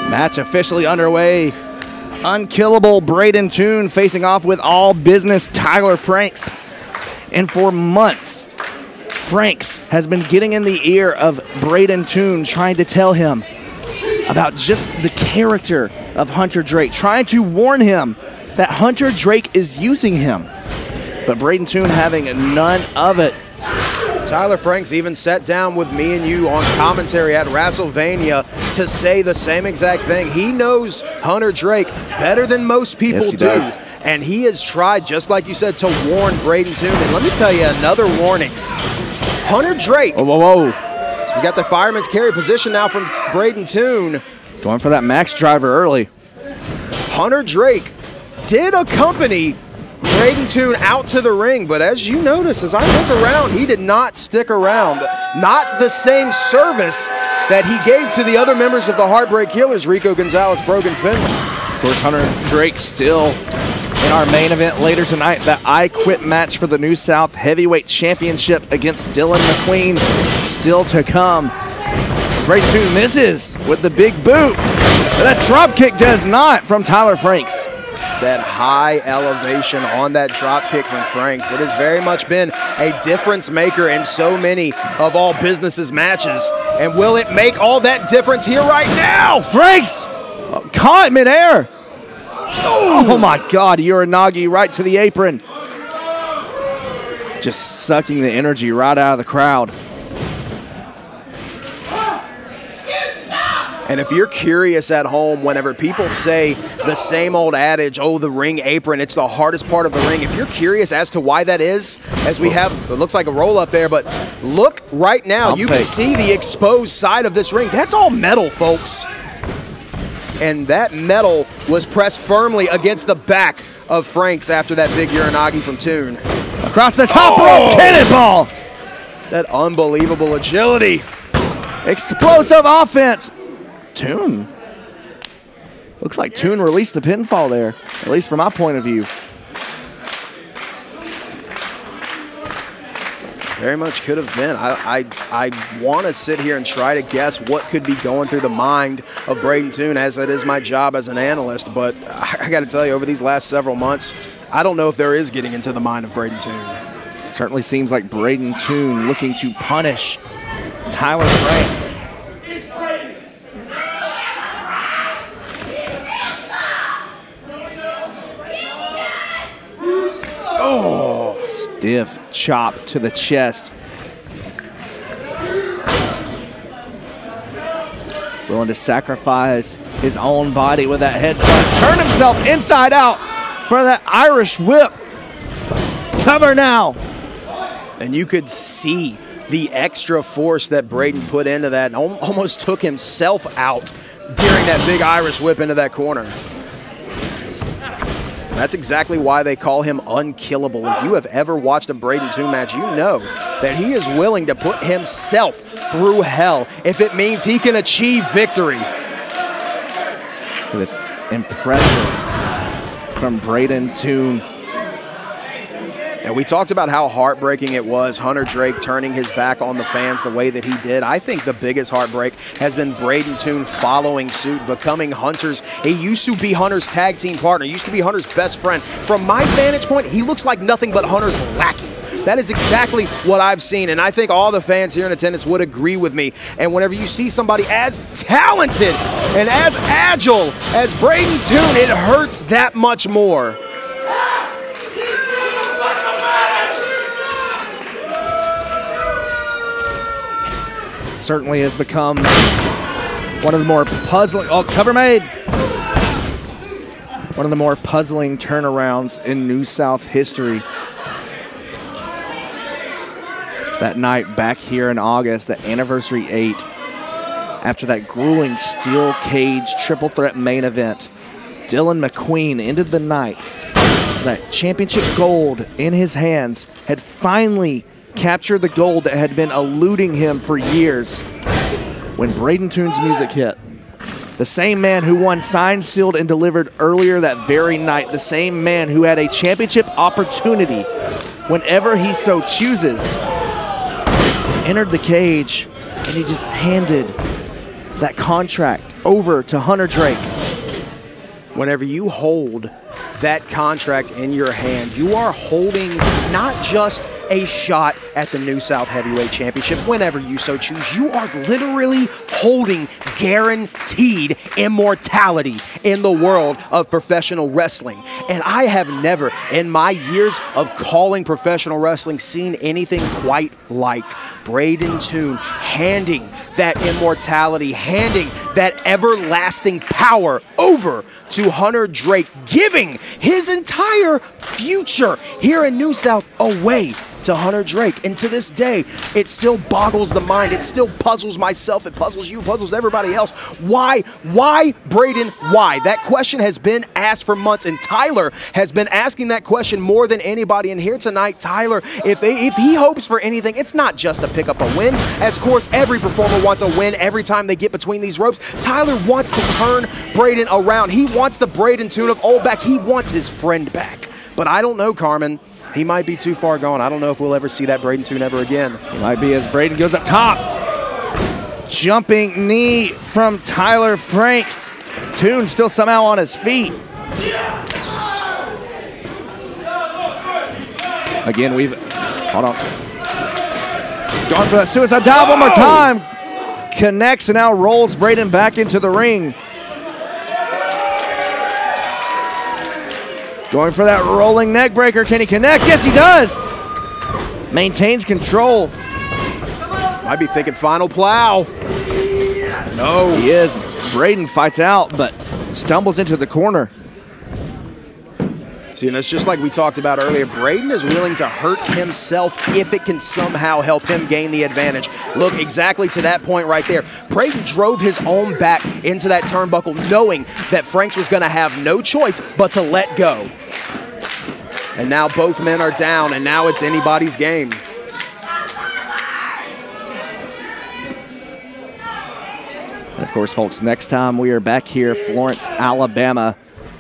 Match officially underway. Unkillable Brayden Toon facing off with all business Tyler Franks. And for months, Franks has been getting in the ear of Brayden Toon, trying to tell him about just the character of Hunter Drake, trying to warn him that Hunter Drake is using him. But Brayden Toon having none of it. Tyler Franks even sat down with me and you on commentary at WrestleMania to say the same exact thing. He knows Hunter Drake better than most people do. And he has tried, just like you said, to warn Brayden Toon. And let me tell you another warning. Hunter Drake. Whoa, whoa, whoa. So we got the fireman's carry position now from Brayden Toon. Going for that max driver early. Hunter Drake did accompany Brayden Toon out to the ring, but as you notice, as I look around, he did not stick around. Not the same service that he gave to the other members of the Heartbreak Killers, Rico Gonzalez, Brogan Finley. Of course, Hunter Drake still in our main event later tonight. The I Quit match for the New South Heavyweight Championship against Dylan McQueen still to come. Brayden Toon misses with the big boot. But that drop kick does not from Tyler Franks. That high elevation on that drop kick from Franks. It has very much been a difference maker in so many of All Business's matches. And will it make all that difference here right now? Franks caught midair. Oh my God, Uranagi right to the apron. Just sucking the energy right out of the crowd. And if you're curious at home, whenever people say the same old adage, oh, the ring apron, it's the hardest part of the ring. If you're curious as to why that is, as we have, it looks like a roll up there, but look right now, you can see the exposed side of this ring. That's all metal, folks. And that metal was pressed firmly against the back of Franks after that big Uranagi from Toon. Across the top rope, cannonball. That unbelievable agility. Explosive offense. Toon. Looks like Toon released the pinfall there, at least from my point of view. Very much could have been. I want to sit here and try to guess what could be going through the mind of Brayden Toon, as it is my job as an analyst. But I got to tell you, over these last several months, I don't know if there is getting into the mind of Brayden Toon. It certainly seems like Brayden Toon looking to punish Tyler Franks. Oh, stiff chop to the chest. Willing to sacrifice his own body with that headbutt. Turn himself inside out for that Irish whip. Cover now. And you could see the extra force that Brayden put into that. Almost took himself out during that big Irish whip into that corner. That's exactly why they call him unkillable. If you have ever watched a Brayden Toon match, you know that he is willing to put himself through hell if it means he can achieve victory. It was impressive from Brayden Toon. And we talked about how heartbreaking it was, Hunter Drake turning his back on the fans the way that he did. I think the biggest heartbreak has been Brayden Toon following suit, becoming Hunter's. He used to be Hunter's tag team partner, used to be Hunter's best friend. From my vantage point, he looks like nothing but Hunter's lackey. That is exactly what I've seen, and I think all the fans here in attendance would agree with me. And whenever you see somebody as talented and as agile as Brayden Toon, it hurts that much more. Certainly has become one of the more puzzling, cover made. One of the more puzzling turnarounds in New South history. That night back here in August, that Anniversary 8, after that grueling steel cage triple threat main event, Dylan McQueen ended the night. That championship gold in his hands had finally captured the gold that had been eluding him for years when Brayden Toon's music hit. The same man who won signed, sealed, and delivered earlier that very night. The same man who had a championship opportunity whenever he so chooses. Entered the cage and he just handed that contract over to Hunter Drake. Whenever you hold that contract in your hand, you are holding not just a shot at the New South Heavyweight Championship whenever you so choose. You are literally holding guaranteed immortality in the world of professional wrestling. And I have never, in my years of calling professional wrestling, seen anything quite like Brayden Toon handing that immortality, handing that everlasting power over to Hunter Drake, giving his entire future here in New South away to Hunter Drake. And to this day, it still boggles the mind. It still puzzles myself. It puzzles you, puzzles everybody else. Why, Brayden, why? That question has been asked for months, and Tyler has been asking that question more than anybody. And here tonight, Tyler, if he hopes for anything, it's not just to pick up a win. As of course, every performer wants a win every time they get between these ropes. Tyler wants to turn Brayden around. He wants the Brayden Toon of old back. He wants his friend back. But I don't know, Carmen. He might be too far gone. I don't know if we'll ever see that Brayden Toon ever again. He might be, as Brayden goes up top. Jumping knee from Tyler Franks. Toon still somehow on his feet. Again, hold on. Going for that suicide dive one more time. Connects and now rolls Brayden back into the ring. Going for that rolling neck breaker. Can he connect? Yes, he does. Maintains control. Might be thinking final plow. No. He is. Brayden fights out, but stumbles into the corner. See, and it's just like we talked about earlier. Brayden is willing to hurt himself if it can somehow help him gain the advantage. Look, exactly to that point right there. Brayden drove his own back into that turnbuckle, knowing that Franks was going to have no choice but to let go. And now both men are down, and now it's anybody's game. And of course, folks, next time we are back here, Florence, Alabama,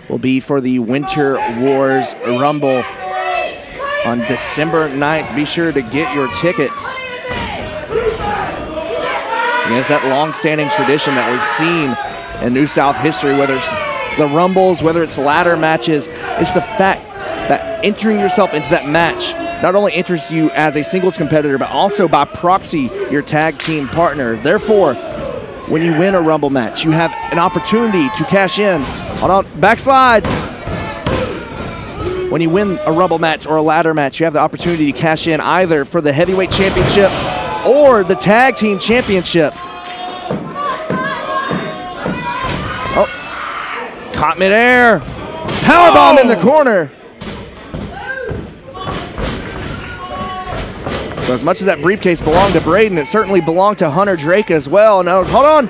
will be for the Winter Wars Rumble on December 9th. Be sure to get your tickets. And it's that long-standing tradition that we've seen in New South history, whether it's the Rumbles, whether it's ladder matches. It's the fact that entering yourself into that match not only enters you as a singles competitor, but also by proxy your tag team partner. Therefore, when you win a Rumble match, you have an opportunity to cash in. Hold on, backslide. When you win a Rumble match or a ladder match, you have the opportunity to cash in either for the Heavyweight Championship or the Tag Team Championship. Oh, caught midair. Powerbomb in the corner. So as much as that briefcase belonged to Brayden, it certainly belonged to Hunter Drake as well. No, hold on.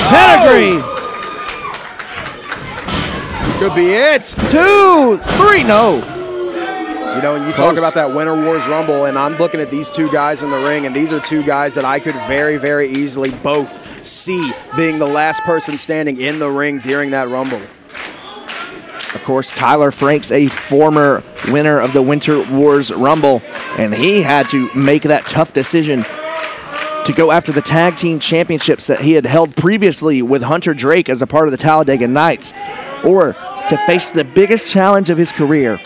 Pedigree. Could be it. 2, 3, no. You know, when you talk about that Winter Wars Rumble, and I'm looking at these two guys in the ring, and these are two guys that I could very, very easily both see being the last person standing in the ring during that Rumble. Of course, Tyler Franks, a former winner of the Winter Wars Rumble, and he had to make that tough decision to go after the tag team championships that he had held previously with Hunter Drake as a part of the Talladega Nights, or to face the biggest challenge of his career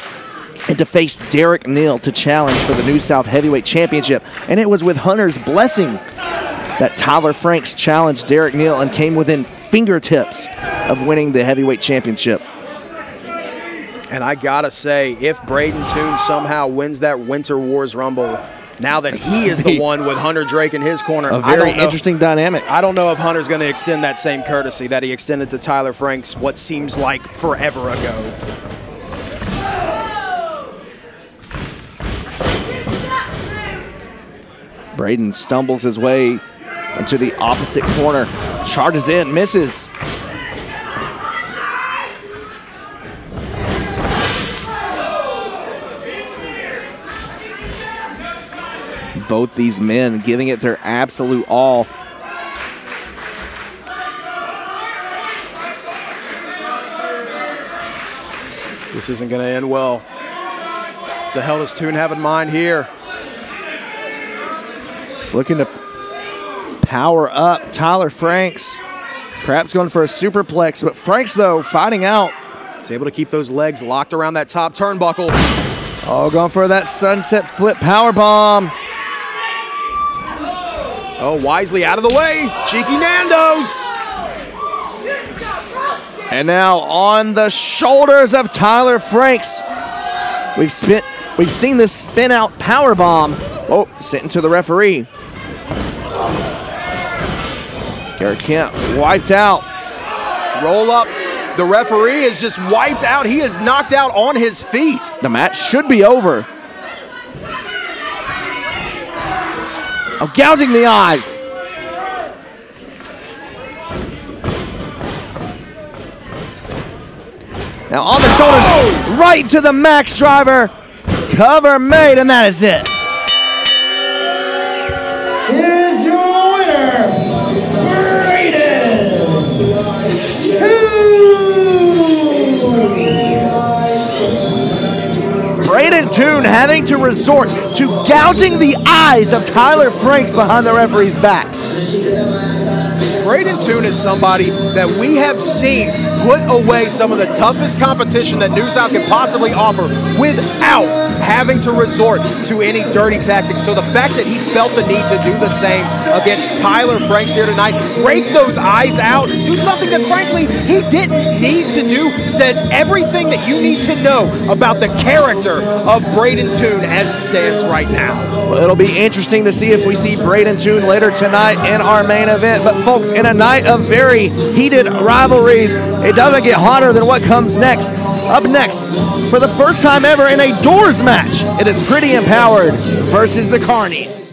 and to face Derek Neal to challenge for the New South Heavyweight Championship. And it was with Hunter's blessing that Tyler Franks challenged Derek Neal and came within fingertips of winning the Heavyweight Championship. And I gotta say, if Brayden Toon somehow wins that Winter Wars Rumble, now that he is the one with Hunter Drake in his corner, a very interesting dynamic. I don't know if Hunter's going to extend that same courtesy that he extended to Tyler Franks what seems like forever ago. Brayden stumbles his way into the opposite corner, charges in, misses. Both these men giving it their absolute all. This isn't going to end well. The hell does Toon have in mind here? Looking to power up Tyler Franks. Perhaps going for a superplex, but Franks, though, fighting out. He's able to keep those legs locked around that top turnbuckle. Oh, going for that sunset flip power bomb. Oh, wisely out of the way. Cheeky Nando's. And now on the shoulders of Tyler Franks. We've seen this spin out power bomb. Oh, sent into the referee. Garrett Kemp wiped out. Roll up. The referee is just wiped out. He is knocked out on his feet. The match should be over. Oh, gouging the eyes. Now on the shoulders, right to the max driver. Cover made, and that is it. Here's your winner, Brayden Toon. Brayden Toon having to resort to gouging the eyes of Tyler Franks behind the referee's back. Brayden Toon is somebody that we have seen put away some of the toughest competition that NewsOut can possibly offer without having to resort to any dirty tactics. So the fact that he felt the need to do the same against Tyler Franks here tonight, break those eyes out, do something that frankly he didn't need to do, says everything that you need to know about the character of Brayden Toon as it stands right now. Well, it'll be interesting to see if we see Brayden Toon later tonight in our main event. But folks, in a night of very heated rivalries, it doesn't get hotter than what comes next. Up next, for the first time ever in a doors match, it is Pretty Empowered versus the Carnies.